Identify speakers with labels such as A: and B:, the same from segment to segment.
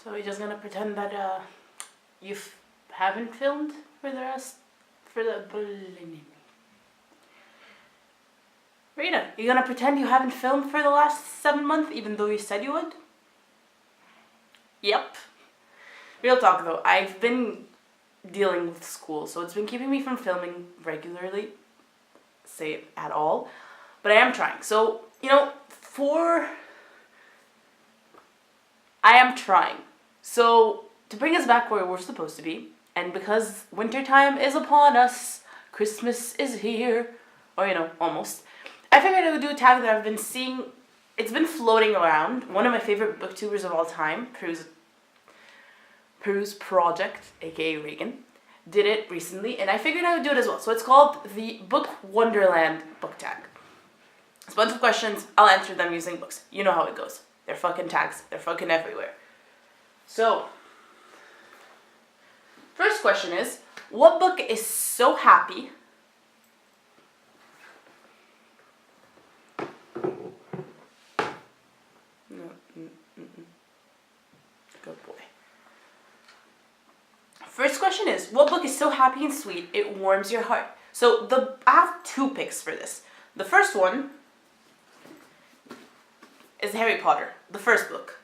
A: So we're just gonna pretend that you haven't filmed for the Rita, you're gonna pretend you haven't filmed for the last 7 months even though you said you would? Yep. Real talk though, I've been dealing with school, so it's been keeping me from filming regularly, say at all, but I am trying. So, I am trying. So, to bring us back where we're supposed to be, and because wintertime is upon us, Christmas is here, or almost, I figured I would do a tag that I've been seeing. It's been floating around. One of my favorite booktubers of all time, Peru's Project, aka Reagan, did it recently, and I figured I would do it as well. So it's called the Book Wonderland book tag. It's a bunch of questions. I'll answer them using books. You know how it goes. They're fucking tags. They're fucking everywhere. So, first question is, what book is so happy Good boy. First question is, what book is so happy and sweet it warms your heart? So I have 2 picks for this. The first one is Harry Potter, the first book.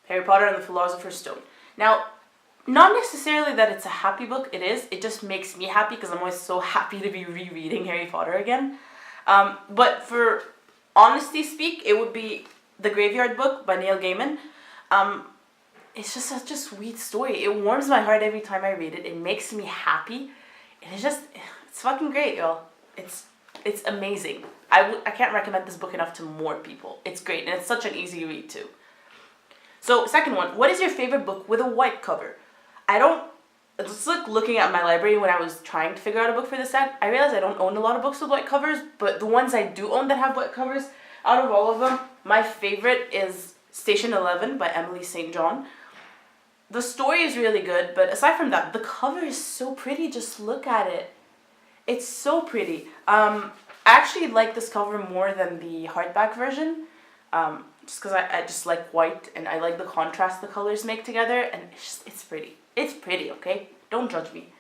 A: Harry Potter and the Philosopher's Stone. Now, not necessarily that it's a happy book, it just makes me happy because I'm always so happy to be rereading Harry Potter again. But for honesty speak, it would be The Graveyard Book by Neil Gaiman. It's just such a sweet story. It warms my heart every time I read it. It makes me happy. And it's fucking great, y'all. It's amazing. I can't recommend this book enough to more people. It's great, and it's such an easy read too. So, second one, what is your favorite book with a white cover? It's like looking at my library when I was trying to figure out a book for this tag, I realized I don't own a lot of books with white covers, but the ones I do own that have white covers, out of all of them, my favorite is Station 11 by Emily St. John. The story is really good, but aside from that, the cover is so pretty. Just look at it. It's so pretty. I actually like this cover more than the hardback version, just because I just like white, and I like the contrast the colors make together, and it's pretty. It's pretty, okay? Don't judge me.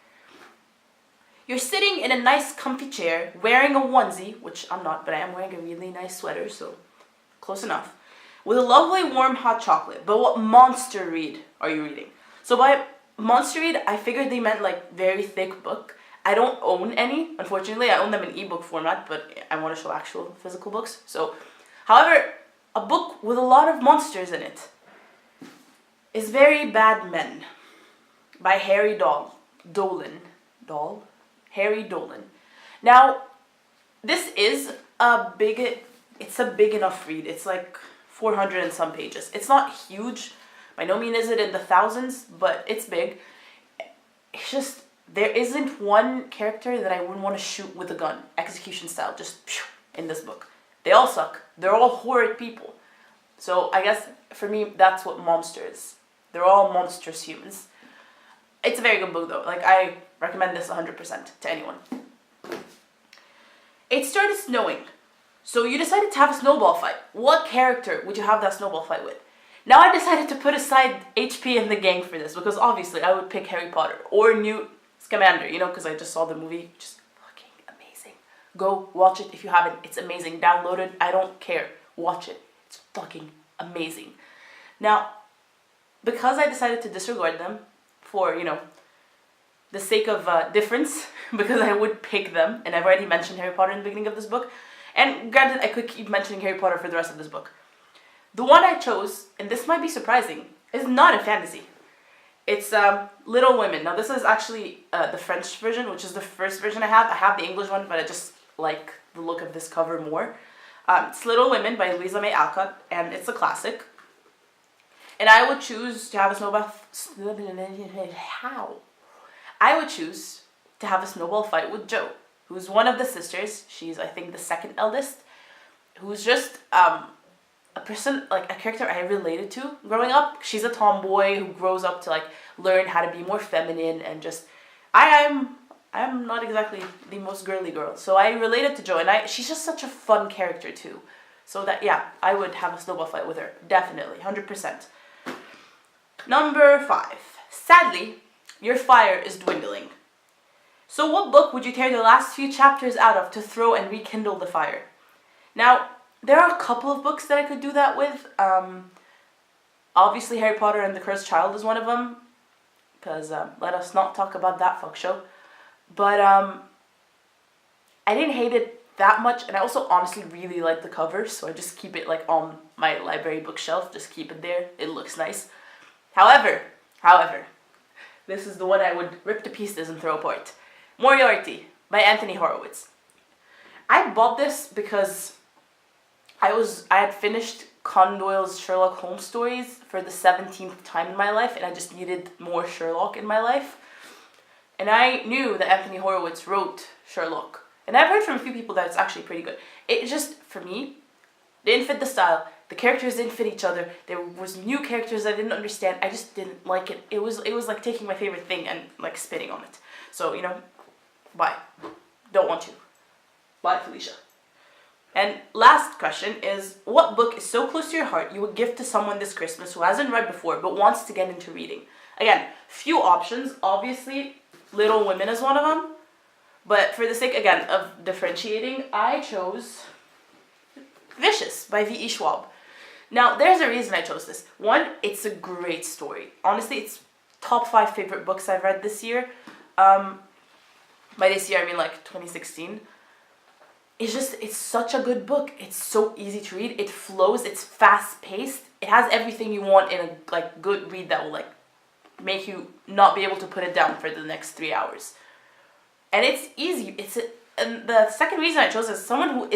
A: You're sitting in a nice comfy chair, wearing a onesie, which I'm not, but I am wearing a really nice sweater, so close enough, with a lovely warm hot chocolate. But what monster read are you reading? So by monster read, I figured they meant like very thick book. I don't own any, unfortunately. I own them in ebook format, but I want to show actual physical books. So, however, a book with a lot of monsters in it is Very Bad Men by Harry Dolan. Harry Dolan. Now, this is it's a big enough read. It's like 400 and some pages. It's not huge. By no means is it in the thousands, but it's big. It's just, there isn't one character that I wouldn't want to shoot with a gun, execution style, just in this book. They all suck. They're all horrid people. So I guess for me, that's what monster is. They're all monstrous humans. It's a very good book though. Like, I recommend this 100% to anyone. It started snowing. So you decided to have a snowball fight. What character would you have that snowball fight with? Now I decided to put aside HP and the gang for this, because obviously I would pick Harry Potter or Newt Scamander, because I just saw the movie, which is fucking amazing. Go watch it if you haven't. It's amazing. Download it. I don't care. Watch it. It's fucking amazing. Now, because I decided to disregard them for, the sake of difference, because I would pick them, and I've already mentioned Harry Potter in the beginning of this book, and granted, I could keep mentioning Harry Potter for the rest of this book. The one I chose, and this might be surprising, is not a fantasy. It's Little Women. Now, this is actually the French version, which is the first version I have. I have the English one, but I just like the look of this cover more. It's Little Women by Louisa May Alcott, and it's a classic. And I would choose to have a snowball fight with Jo, who's one of the sisters. She's, I think, the second eldest, who's just a person, like a character I related to growing up. She's a tomboy who grows up to learn how to be more feminine, and just I'm not exactly the most girly girl, so I related to Jo, and she's just such a fun character too. So that, yeah, I would have a snowball fight with her, definitely, 100%. Number 5. Sadly, your fire is dwindling. So what book would you tear the last few chapters out of to throw and rekindle the fire? Now, there are a couple of books that I could do that with. Obviously, Harry Potter and the Cursed Child is one of them, because let us not talk about that fuck show. But I didn't hate it that much, and I also honestly really like the cover, so I just keep it like on my library bookshelf, just keep it there. It looks nice. However, this is the one I would rip to pieces and throw apart. Moriarty by Anthony Horowitz. I bought this because I had finished Conan Doyle's Sherlock Holmes stories for the 17th time in my life, and I just needed more Sherlock in my life. And I knew that Anthony Horowitz wrote Sherlock. And I've heard from a few people that it's actually pretty good. It just, for me, didn't fit the style. The characters didn't fit each other. There was new characters I didn't understand. I just didn't like it. It was like taking my favorite thing and like spitting on it. So, you know, bye. Don't want to. Bye, Felicia. And last question is, what book is so close to your heart you would gift to someone this Christmas who hasn't read before but wants to get into reading? Again, few options. Obviously, Little Women is one of them. But for the sake, again, of differentiating, I chose Vicious by V.E. Schwab. Now, there's a reason I chose this. One, it's a great story. Honestly, it's top 5 favorite books I've read this year. By this year, I mean like 2016. It's such a good book. It's so easy to read. It flows. It's fast-paced. It has everything you want in a like good read that will like make you not be able to put it down for the next 3 hours. And it's easy. And the second reason I chose is someone who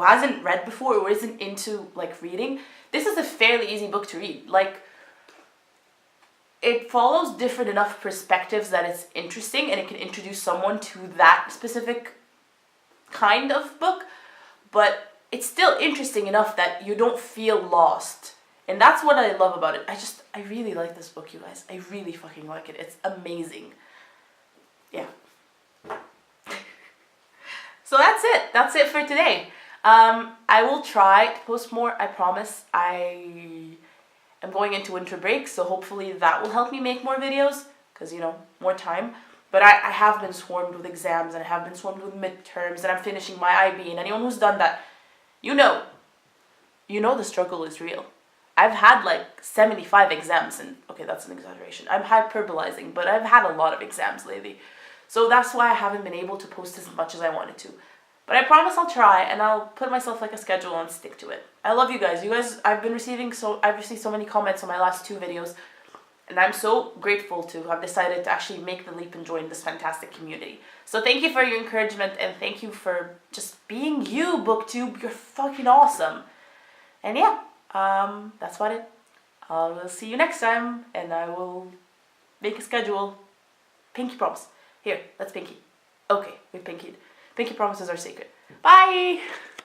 A: hasn't read before or isn't into like reading. This is a fairly easy book to read. Like, it follows different enough perspectives that it's interesting, and it can introduce someone to that specific kind of book, but it's still interesting enough that you don't feel lost. And that's what I love about it. I really like this book, you guys. I really fucking like it. It's amazing. Yeah. So that's it. That's it for today. I will try to post more, I promise. I am going into winter break, so hopefully that will help me make more videos, because, you know, more time. But I have been swarmed with exams, and I have been swarmed with midterms, and I'm finishing my IB, and anyone who's done that, you know the struggle is real. I've had like 75 exams, and okay, that's an exaggeration. I'm hyperbolizing, but I've had a lot of exams lately. So that's why I haven't been able to post as much as I wanted to. But I promise I'll try, and I'll put myself like a schedule and stick to it. I love you guys. I've received so many comments on my last 2 videos, and I'm so grateful to have decided to actually make the leap and join this fantastic community. So thank you for your encouragement, and thank you for just being you, BookTube. You're fucking awesome. And yeah, that's about it. I will see you next time, and I will make a schedule. Pinky promise. Here, let's pinky. Okay, we pinkied. Pinky promises are sacred. Bye!